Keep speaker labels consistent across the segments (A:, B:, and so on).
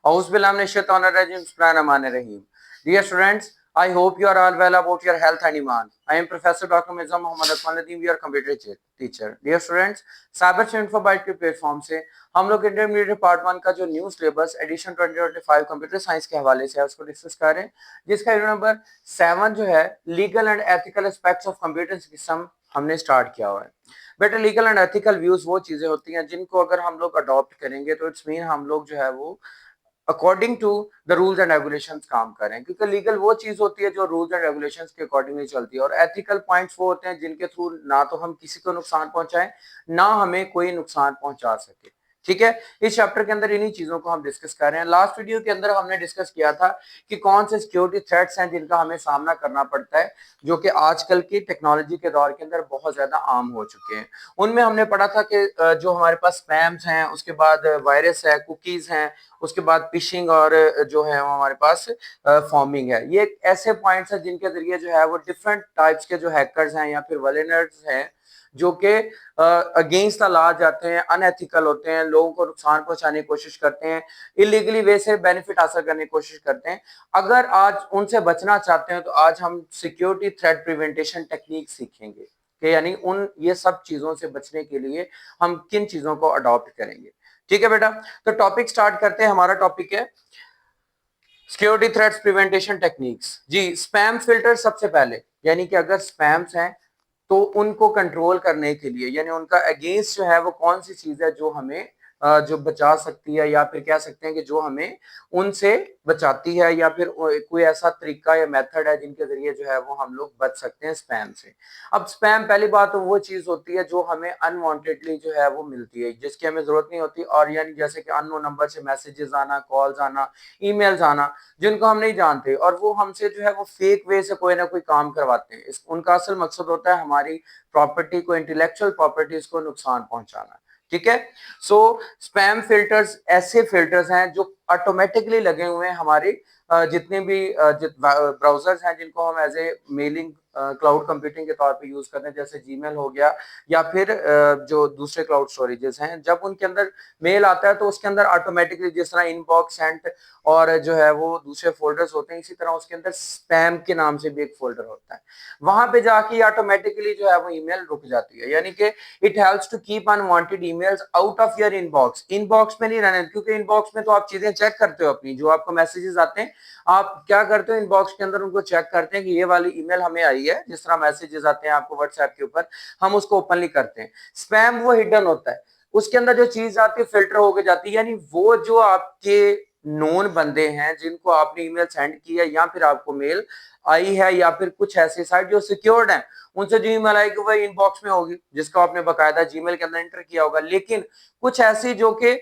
A: Auzubillahiminash-shaitanir-rajim. Dear students, I hope you are all well about your health and iman. I am Professor Dr. Mirza Muhammad Akmal Nadeem, your computer teacher. Dear students, cyber info byte के platform से हम लोग intermediate part 1 का जो new syllabus edition 2025 computer science के हवाले से है उसको डिस्कस कर रहे हैं, जिसका नंबर 7 जो है legal and ethical aspects of computer system हमने स्टार्ट किया हुआ है। बेटा, लीगल एंड एथिकल व्यूज वो चीजें होती हैं जिनको अगर हम लोग अडॉप्ट करेंगे तो इट्स मीन हम लोग जो है वो according to the rules and regulations काम करें, क्योंकि लीगल वो चीज होती है जो रूल्स एंड रेगुलेशंस के अकॉर्डिंगली चलती है, और एथिकल पॉइंट्स वो होते हैं जिनके थ्रू ना तो हम किसी को नुकसान पहुंचाएं ना हमें कोई नुकसान पहुंचा सके। ठीक है, इस चैप्टर के अंदर इन्हीं चीजों को हम डिस्कस कर रहे हैं। लास्ट वीडियो के अंदर हमने डिस्कस किया था कि कौन से सिक्योरिटी थ्रेट्स हैं जिनका हमें सामना करना पड़ता है, जो कि आजकल की टेक्नोलॉजी के दौर के अंदर बहुत ज्यादा आम हो चुके हैं। उनमें हमने पढ़ा था कि जो हमारे पास स्पैम्स हैं, उसके बाद वायरस है, कुकीज हैं, उसके बाद फिशिंग, और जो है वो हमारे पास फॉर्मिंग है। ये ऐसे पॉइंट्स हैं जिनके जरिए जो है वो डिफरेंट टाइप्स के जो हैकर्स हैं या फिर वलेनर्स हैं जो कि अगेंस्ट द लॉ जाते हैं, अनएथिकल होते हैं, लोगों को नुकसान पहुंचाने की कोशिश करते हैं, इलीगली वे से बेनिफिट हासिल करने की कोशिश करते हैं। अगर आज उनसे बचना चाहते हैं तो आज हम सिक्योरिटी थ्रेट प्रिवेंटेशन टेक्निक सीखेंगे कि यानी उन ये सब चीजों से बचने के लिए हम किन चीजों को अडॉप्ट करेंगे। ठीक है बेटा, तो टॉपिक स्टार्ट करते हैं। हमारा टॉपिक है सिक्योरिटी थ्रेट्स प्रिवेंटेशन टेक्निक्स। जी, स्पैम फिल्टर सबसे पहले, यानी कि अगर स्पैम्स हैं तो उनको कंट्रोल करने के लिए, यानी उनका अगेंस्ट जो है वो कौन सी चीज है जो हमें जो बचा सकती है, या फिर कह सकते हैं कि जो हमें उनसे बचाती है, या फिर कोई ऐसा तरीका या मेथड है जिनके जरिए जो है वो हम लोग बच सकते हैं स्पैम से। अब स्पैम पहली बात तो वो चीज होती है जो हमें अनवांटेडली जो है वो मिलती है, जिसकी हमें जरूरत नहीं होती, और यानी जैसे कि अननोन नंबर से मैसेजेस आना, कॉल्स आना, ईमेल्स आना जिनको हम नहीं जानते, और वो हमसे जो है वो फेक वे से कोई ना कोई काम करवाते हैं। उनका असल मकसद होता है हमारी प्रॉपर्टी को, इंटेलेक्चुअल प्रॉपर्टीज को नुकसान पहुंचाना। ठीक है, सो स्पैम फिल्टर्स ऐसे फिल्टर्स हैं जो ऑटोमेटिकली लगे हुए हैं हमारे जितने भी ब्राउजर्स हैं जिनको हम as a mailing cloud computing के तौर पे यूज करते हैं, जैसे जीमेल हो गया या फिर जो दूसरे क्लाउड स्टोरेजेस हैं। जब उनके अंदर मेल आता है तो उसके अंदर ऑटोमेटिकली जिस तरह इनबॉक्स, सेंट और जो है वो दूसरे फोल्डर्स होते हैं, इसी तरह उसके अंदर स्पैम के नाम से भी एक फोल्डर होता है। वहां पे जाके ऑटोमेटिकली जो है वो ईमेल रुक जाती है, यानी कि it helps to keep unwanted emails out of your inbox. Inbox में नहीं रहने, क्योंकि इनबॉक्स में तो आप चीजें चेक करते हो अपनी, जो आपको मैसेजेस आते हैं आप क्या करते हो, इनबॉक्स के अंदर उनको चेक करते हैं कि ये वाली ईमेल हमें आई है। जिस तरह मैसेजेस आते हैं आपको व्हाट्सएप के ऊपर, हम उसको ओपनली करते हैं। स्पैम वो हिडन होता है, उसके अंदर जो चीज आती है फिल्टर होकर जाती है, यानी वो जो आपके नोन बंदे हैं जिनको आपने ईमेल सेंड की है, या फिर आपको मेल आई है, या फिर कुछ ऐसी साइट जो सिक्योर्ड है, उनसे जो ईमेल आएगी वह इनबॉक्स में होगी जिसको आपने बकायदा जीमेल के अंदर एंटर किया होगा। लेकिन कुछ ऐसी जो कि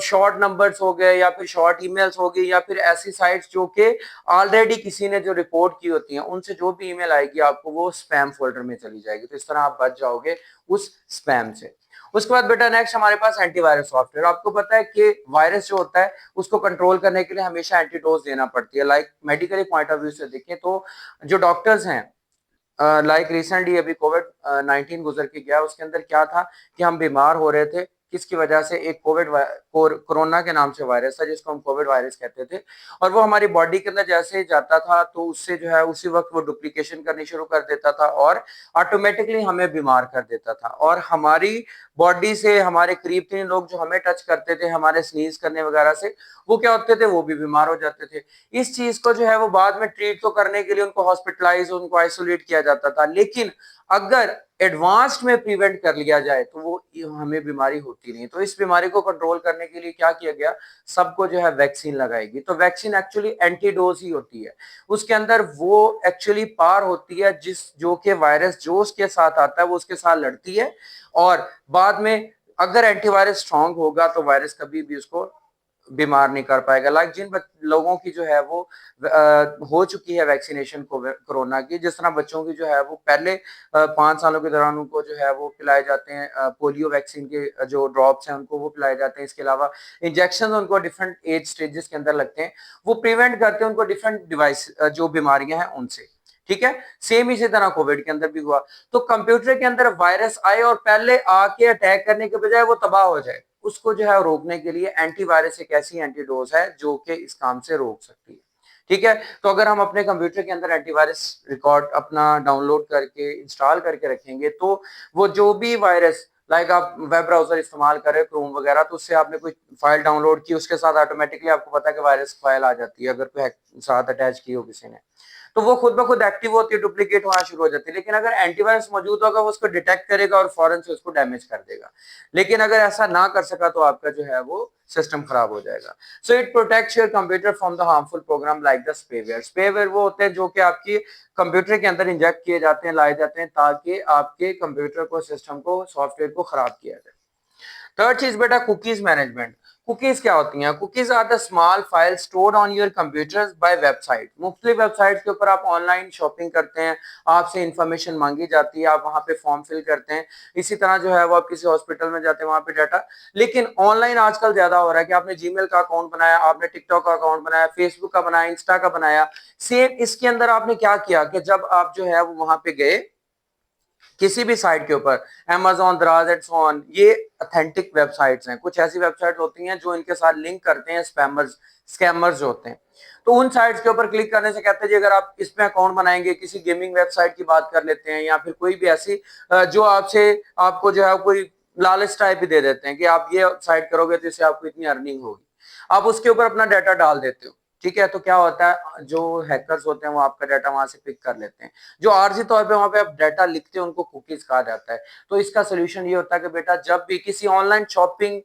A: शॉर्ट नंबर्स हो गए, या फिर शॉर्ट ईमेल्स हो गई, या फिर ऐसी साइट्स जो कि ऑलरेडी किसी ने जो रिपोर्ट की होती हैं, उनसे जो भी ईमेल आएगी आपको वो स्पैम फोल्डर में चली जाएगी। तो इस तरह आप बच जाओगे उस स्पैम से। उसके बाद बेटा नेक्स्ट हमारे पास एंटीवायरस सॉफ्टवेयर। आपको पता है कि वायरस जो होता है उसको कंट्रोल करने के लिए हमेशा एंटीडोज देना पड़ती है। Like medically point of view से देखें तो जो डॉक्टर्स हैं, लाइक रिसेंटली अभी कोविड 19 गुजर के गया, उसके अंदर क्या था कि हम बीमार हो रहे थे किसकी वजह से, एक कोरोना के नाम से वायरस था जिसको हम कोविड वायरस कहते थे, और वो हमारी बॉडी के अंदर जैसे ही जाता था तो उससे जो है उसी वक्त वो डुप्लीकेशन करनी शुरू कर देता था और ऑटोमेटिकली हमें बीमार कर देता था। और हमारी बॉडी से हमारे करीब 3 लोग जो हमें टच करते थे हमारे स्नीज करने वगैरह से, वो क्या होते थे, वो भी बीमार हो जाते थे। इस चीज को जो है वो बाद में ट्रीट तो करने के लिए उनको हॉस्पिटलाइज, उनको आइसोलेट किया जाता था, लेकिन अगर एडवांस्ड में प्रिवेंट कर लिया जाए तो वो हमें बीमारी होती नहीं। तो इस बीमारी को कंट्रोल करने के लिए क्या किया गया, सबको जो है वैक्सीन लगाएगी। तो वैक्सीन एक्चुअली एंटीडोज ही होती है, उसके अंदर वो एक्चुअली पार होती है जिस जो के वायरस जो उसके साथ आता है वो उसके साथ लड़ती है, और बाद में अगर एंटीवायरस स्ट्रांग होगा तो वायरस कभी भी उसको बीमार नहीं कर पाएगा। लाइक जिन लोगों की जो है वो हो चुकी है वैक्सीनेशन कोरोना की, जिस तरह बच्चों की जो है वो पहले 5 सालों के दौरान उनको जो है वो पिलाए जाते हैं पोलियो वैक्सीन के जो ड्रॉप्स हैं उनको वो पिलाए जाते हैं। इसके अलावा इंजेक्शन उनको डिफरेंट एज स्टेजेस के अंदर लगते हैं, वो प्रिवेंट करते हैं उनको डिफरेंट डिवाइस जो बीमारियां हैं उनसे। ठीक है, सेम इसी तरह कोविड के अंदर भी हुआ। तो कंप्यूटर के अंदर वायरस आए और पहले आके अटैक करने के बजाय वो तबाह हो जाए, उसको जो है रोकने के लिए एंटीवायरस एक ऐसी एंटीडोज है जो कि इस काम से रोक सकती है। ठीक है, तो अगर हम अपने कंप्यूटर के अंदर एंटीवायरस रिकॉर्ड अपना डाउनलोड करके इंस्टॉल करके रखेंगे तो वो जो भी वायरस, लाइक आप वेब ब्राउजर इस्तेमाल करें क्रोम वगैरह, तो उससे आपने कोई फाइल डाउनलोड की, उसके साथ ऑटोमेटिकली आपको पता है कि वायरस फाइल आ जाती है अगर कोई साथ अटैच की हो किसी ने, तो वो खुद ब खुद एक्टिव होती है, डुप्लीकेट होना शुरू हो जाती है। लेकिन अगर एंटीवायरस मौजूद होगा वो उसको डिटेक्ट करेगा और फौरन से उसको डैमेज कर देगा। लेकिन अगर ऐसा ना कर सका तो आपका जो है वो सिस्टम खराब हो जाएगा। So it protects your computer from the harmful program like the spyware. Spyware वो होते हैं जो कि आपकी कंप्यूटर के अंदर इंजेक्ट किए जाते हैं, लाए जाते हैं ताकि आपके कंप्यूटर को, सिस्टम को, सॉफ्टवेयर को खराब किया जाए। थर्ड चीज बेटा, कुकीज मैनेजमेंट। कुकीज क्या होती हैं? Cookies are the small file stored on your computer by website. मुख्तलिफ वेबसाइट के ऊपर आप ऑनलाइन शॉपिंग करते हैं, आपसे इंफॉर्मेशन मांगी जाती है, आप वहां पे फॉर्म फिल करते हैं, इसी तरह जो है वो आप किसी हॉस्पिटल में जाते हैं वहां पे डाटा। लेकिन ऑनलाइन आजकल ज्यादा हो रहा है कि आपने जीमेल का अकाउंट बनाया, आपने टिकटॉक का अकाउंट बनाया, फेसबुक का बनाया, इंस्टा का बनाया, सेम इसके अंदर आपने क्या किया कि जब आप जो है वो वहां पे गए किसी भी साइट के ऊपर, Amazon, दराज एंड सो ऑन, ये ऑथेंटिक वेबसाइट्स हैं। कुछ ऐसी वेबसाइट होती हैं जो इनके साथ लिंक करते हैं स्पैमर्स, स्कैमर्स जो होते हैं, तो उन साइट्स के ऊपर क्लिक करने से कहते हैं जी अगर आप इसमें अकाउंट बनाएंगे, किसी गेमिंग वेबसाइट की बात कर लेते हैं या फिर कोई भी ऐसी जो आपसे, आपको जो है कोई लालच टाइप ही दे देते हैं कि आप ये साइट करोगे तो इससे आपको इतनी अर्निंग होगी, आप उसके ऊपर अपना डाटा डाल देते हो। ठीक है, तो क्या होता है, जो हैकर्स होते हैं वो आपका डाटा वहां से पिक कर लेते हैं। जो आर्जी तौर पे वहां पे आप डाटा लिखते हैं उनको कुकीज कहा जाता है। तो इसका सोल्यूशन ये होता है कि बेटा जब भी किसी ऑनलाइन शॉपिंग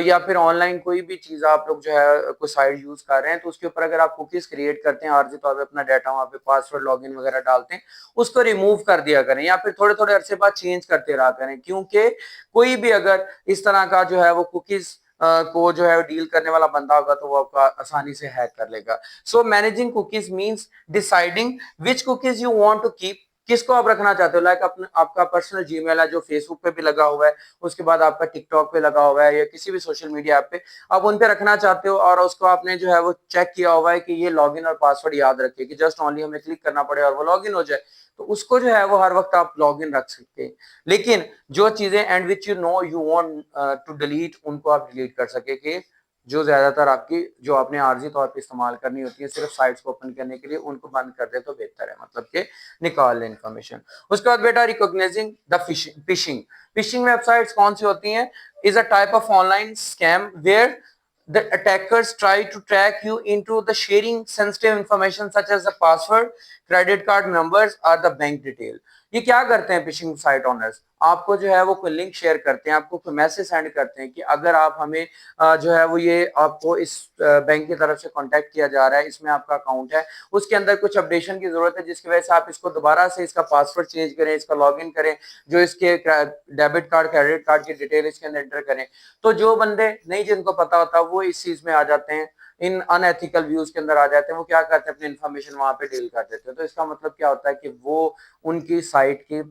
A: या फिर ऑनलाइन कोई भी चीज आप लोग जो है कोई साइट यूज कर रहे हैं तो उसके ऊपर अगर आप कुकीज क्रिएट करते हैं, आर्जी तौर पे अपना डाटा वहां पे पासवर्ड, लॉगिन वगैरह डालते हैं, उसको रिमूव कर दिया करें या फिर थोड़े थोड़े अरसे बाद चेंज करते रहा करें, क्योंकि कोई भी अगर इस तरह का जो है वो कुकीज को जो है डील करने वाला बंदा होगा तो वो आपका आसानी से हैक कर लेगा। So managing cookies means deciding which cookies you want to keep, किसको आप रखना चाहते हो। लाइक अपना आपका पर्सनल जीमेल है जो फेसबुक पे भी लगा हुआ है, उसके बाद आपका टिकटॉक पे लगा हुआ है या किसी भी सोशल मीडिया ऐप पे आप उन पे रखना चाहते हो, और उसको आपने जो है वो चेक किया हुआ है कि ये लॉगिन और पासवर्ड याद रखिए कि जस्ट ओनली हमें क्लिक करना पड़े और वो लॉगिन हो जाए, तो उसको जो है वो हर वक्त आप लॉगिन रख सकते हैं। लेकिन जो चीजें and which you know you want to delete, उनको आप डिलीट कर सके कि जो ज्यादातर आपकी जो आपने आर्जी तौर पे इस्तेमाल करनी होती है सिर्फ साइट्स को ओपन करने के लिए, उनको बंद कर दे तो बेहतर है, मतलब कि निकाल ले इन्फॉर्मेशन। उसके बाद बेटा recognising the phishing. Phishing websites कौन सी होती हैं? Is a type of online scam where the attackers try to track you into the sharing sensitive information such as the password, credit card numbers or the bank detail। ये क्या करते हैं fishing site owners? आपको जो है वो कोई link share करते हैं, आपको कोई मैसेज सेंड करते हैं कि अगर आप हमें जो है वो ये आपको इस बैंक की तरफ से कांटेक्ट किया जा रहा है, इसमें आपका अकाउंट है, उसके अंदर कुछ अपडेशन की जरूरत है जिसकी वजह से आप इसको दोबारा से इसका पासवर्ड चेंज करें, इसका लॉगिन करें, जो इसके डेबिट कार्ड, क्रेडिट कार्ड की डिटेल इसके अंदर एंटर करें। तो जो बंदे नहीं जिनको पता होता वो इस चीज में आ जाते हैं, इन अनएथिकल व्यूज के अंदर आ जाते हैं, वो क्या करते हैं अपनी इन्फॉर्मेशन वहां पे डील कर देते हैं। तो इसका मतलब क्या होता है कि वो उनकी साइट की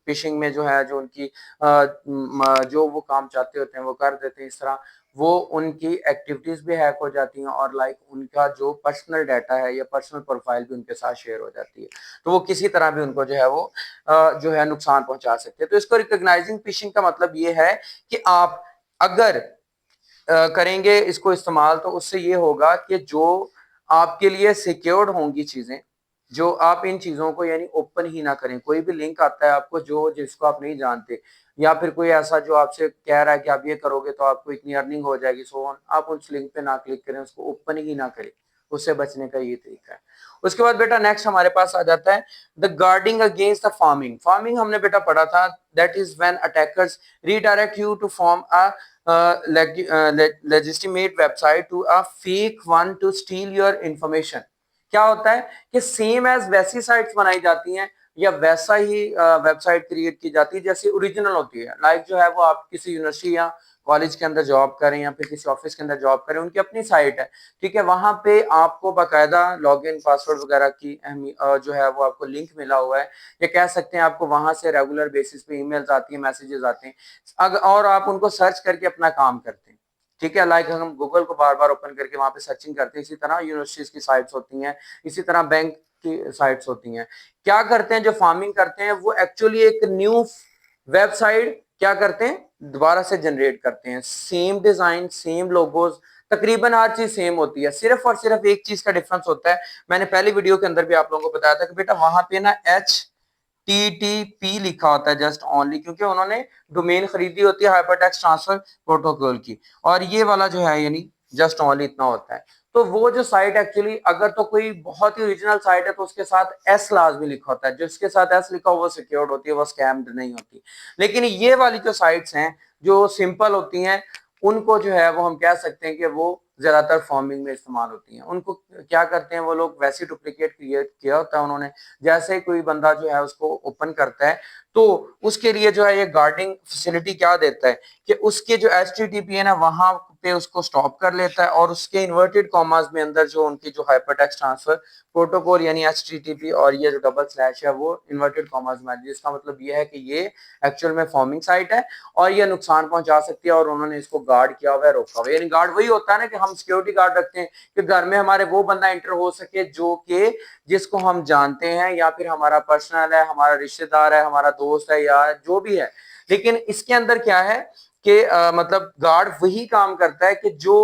A: फिशिंग में जो है जो उनकी जो वो काम चाहते होते हैं वो कर देते हैं। इस तरह वो उनकी एक्टिविटीज भी हैक हो जाती हैं और लाइक उनका जो पर्सनल डाटा है या पर्सनल प्रोफाइल भी उनके साथ शेयर हो जाती है, तो वो किसी तरह भी उनको जो है वो जो है नुकसान पहुंचा सकते हैं। तो इसको रिकॉग्नाइजिंग फिशिंग का मतलब ये है कि आप अगर करेंगे इसको इस्तेमाल तो उससे ये होगा कि जो आपके लिए सिक्योर्ड होंगी चीजें, जो आप इन चीजों को यानी ओपन ही ना करें। कोई भी लिंक आता है आपको जो जिसको आप नहीं जानते, या फिर कोई ऐसा जो आपसे कह रहा है कि आप ये करोगे तो आपको इतनी अर्निंग हो जाएगी, सो ऑन, आप उस लिंक पे ना क्लिक करें, उसको ओपन ही ना करें। उससे बचने का ये तरीका है। उसके बाद बेटा नेक्स्ट हमारे पास आ जाता है the guarding against the pharming. Pharming हमने बेटा पढ़ा था, that is when attackers redirect you to form a legitimate website to a fake one to steal your information। क्या होता है कि सेम एज वैसी साइट्स बनाई जाती हैं या वैसा ही वेबसाइट क्रिएट की जाती है जैसे ओरिजिनल होती है। लाइक जो है वो आप किसी यूनिवर्सिटी या कॉलेज के अंदर जॉब करें या फिर किसी ऑफिस के अंदर जॉब करें, उनकी अपनी साइट है, ठीक है, वहां पे आपको बाकायदा लॉगिन, पासवर्ड वगैरह की जो है वो आपको लिंक मिला हुआ है, या कह सकते हैं आपको वहां से रेगुलर बेसिस पे ईमेल्स आती हैं, मैसेजेस आते हैं, और आप उनको सर्च करके अपना काम करते हैं। ठीक है, लाइक हम गूगल को बार बार ओपन करके वहां पे सर्चिंग करते हैं, इसी तरह यूनिवर्सिटीज की साइट्स होती हैं, इसी तरह बैंक की साइट्स होती हैं। क्या करते हैं जो फार्मिंग करते हैं वो एक्चुअली एक न्यू वेबसाइट क्या करते हैं, दोबारा से जनरेट करते हैं। सेम डिजाइन, सेम लोगोज, तकरीबन हर चीज सेम होती है, सिर्फ और सिर्फ एक चीज का डिफरेंस होता है। मैंने पहली वीडियो के अंदर भी आप लोगों को बताया था कि बेटा वहां पे ना HTTP लिखा होता है जस्ट ओनली, क्योंकि उन्होंने डोमेन खरीदी होती है हाइपरटेक्स्ट ट्रांसफर प्रोटोकॉल की, और ये वाला जो है यानी जस्ट ओनली इतना होता है। तो वो जो साइट एक्चुअली अगर तो कोई बहुत ही ओरिजिनल साइट है तो उसके साथ एस लाजमी लिखा होता है, जिसके साथ एस लिखा हो वो सिक्योर्ड होती है, वो स्कैम्ड नहीं होती। लेकिन ये वाली जो साइट्स हैं जो सिंपल होती हैं, उनको जो है वो हम कह सकते हैं कि वो ज्यादातर फॉर्मिंग में इस्तेमाल होती हैं। उनको क्या करते हैं वो लोग, वैसे डुप्लीकेट क्रिएट किया होता है उन्होंने, जैसे ही कोई बंदा जो है उसको ओपन करता है तो उसके लिए जो है ये गार्डिंग फैसिलिटी क्या देता है कि उसके जो HTTP है ना वहां पे उसको स्टॉप कर लेता है, और उसके इन्वर्टेड कॉमास में अंदर जो उनकी जो हाइपरटेक्स्ट ट्रांसफर प्रोटोकॉल यानी HTTP और ये जो डबल स्लैश है वो इन्वर्टेड कॉमास में, जिसका मतलब ये है कि ये एक्चुअल में फॉर्मिंग साइट है और ये नुकसान पहुंचा सकती है, और उन्होंने इसको गार्ड किया हुआ है, रोका हुआ है। यानी गार्ड वही होता है ना कि हम सिक्योरिटी गार्ड रखते हैं कि घर में हमारे वो बंदा एंटर हो सके जो कि जिसको हम जानते हैं, या फिर हमारा पर्सनल है, हमारा रिश्तेदार है, हमारा दोस्त है, या जो भी है। लेकिन इसके अंदर क्या है कि मतलब गार्ड वही काम करता है कि जो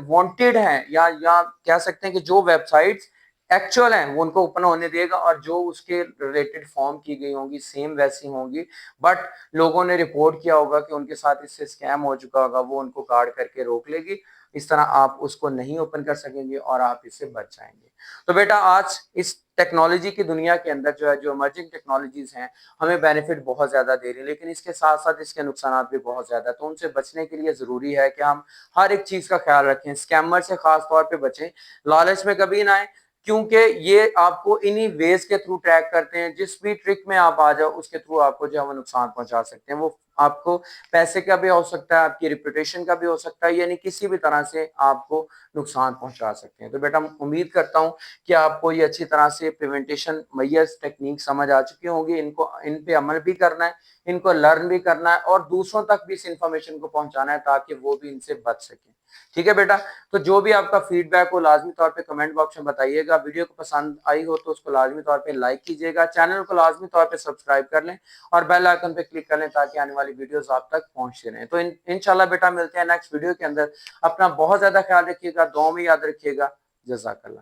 A: वांटेड है, या कह सकते हैं कि जो वेबसाइट्स एक्चुअल हैं वो उनको ओपन होने देगा, और जो उसके रिलेटेड फॉर्म की गई होंगी सेम वैसी होंगी, बट लोगों ने रिपोर्ट किया होगा कि उनके साथ इससे स्कैम हो चुका होगा, वो उनको गार्ड करके रोक लेगी। इस तरह आप उसको नहीं ओपन कर सकेंगे और आप इससे बच जाएंगे। तो बेटा आज इस टेक्नोलॉजी की दुनिया के अंदर जो है, जो इमर्जिंग टेक्नोलॉजीज हैं, हमें बेनिफिट बहुत ज्यादा दे रही है, लेकिन इसके साथ साथ इसके नुकसान भी बहुत ज्यादा है। तो उनसे बचने के लिए जरूरी है कि हम हर एक चीज का ख्याल रखें, स्कैमर से खास तौर पे बचें, लालच में कभी ना आए, क्योंकि ये आपको इन्हीं वेज के थ्रू ट्रैक करते हैं। जिस भी ट्रिक में आप आ जाओ उसके थ्रू आपको जो है वो नुकसान पहुंचा सकते हैं। वो आपको पैसे का भी हो सकता है, आपकी रिपुटेशन का भी हो सकता है, यानी किसी भी तरह से आपको नुकसान पहुंचा सकते हैं। तो बेटा उम्मीद करता हूं कि आपको ये अच्छी तरह से प्रिवेंटेशन मेजर्स टेक्निक समझ आ चुकी होंगी। इनको इन पे अमल भी करना है, इनको लर्न भी करना है, और दूसरों तक भी इस इंफॉर्मेशन को पहुंचाना है ताकि वो भी इनसे बच सके। ठीक है बेटा, तो जो भी आपका फीडबैक हो लाजमी तौर पे कमेंट बॉक्स में बताइएगा। वीडियो को पसंद आई हो तो उसको लाजमी तौर पे लाइक कीजिएगा, चैनल को लाजमी तौर पे सब्सक्राइब कर लें और बेल आइकन पे क्लिक कर लें ताकि आने वाली वीडियोस आप तक पहुंचते रहें। तो इंशाल्लाह बेटा मिलते हैं नेक्स्ट वीडियो के अंदर। अपना बहुत ज्यादा ख्याल रखिएगा, दुआ में याद रखिएगा। जज़ाकल्लाह।